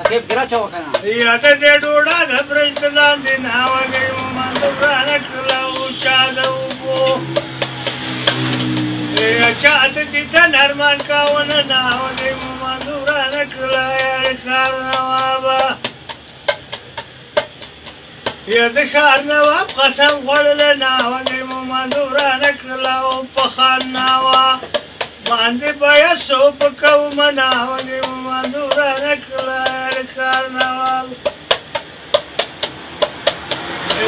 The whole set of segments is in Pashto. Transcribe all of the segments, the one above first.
تکلیف ګرا چا وکنه یا د ډوډا د برج لاندې ناوګي مومن دورانه کړه او چا د وبو یا چا د دې نرمان کاونه ناوګي مومن دورانه کړه یا خار نوابا یا د خار نواب قسم خوړل ناوګي مومن دورانه کړه او په خان نوا باندې بیا سوپ کوم ناوګي مومن دورانه کړه خار نواب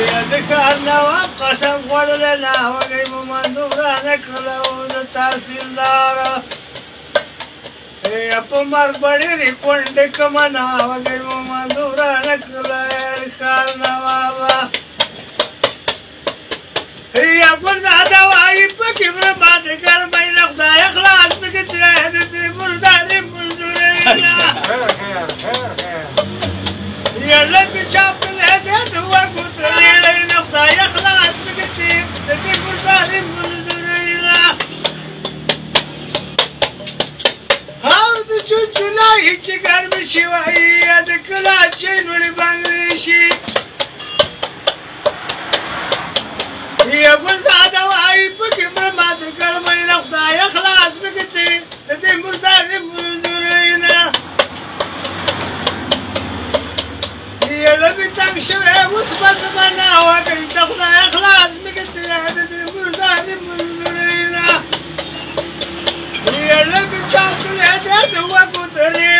یا د خار نواب قسم خوړل ناوګي مومن دورانه کړه او د تحصیلدار یا په مرګ باندې کونډه کوم ناوګي مومن دورانه کړه خار نواب یا ګلزاده وایي پکې برباد ګرمۍ له خدای خلاص پکې ترې د مردارې مزدورۍ یا لږ چاپلې دې د وږو ترېړۍ له خدای خلاص پکې ترې د مردارې مزدورۍ او د چونچونای چې ګرمې شي وایي یا د کلاچۍ لوړې بنګلې شي یا ګلزاده وایي پکې برباد ګرمۍ له خدای خلاص پکې ترې د مردارې مزدورۍ نه یا لږ تنګ شوی اوس به زما ناوګۍ د خدای خلاص پکې ترې د مردارې مزدورۍ نه یا لږ چاپلې دې د وږو ترې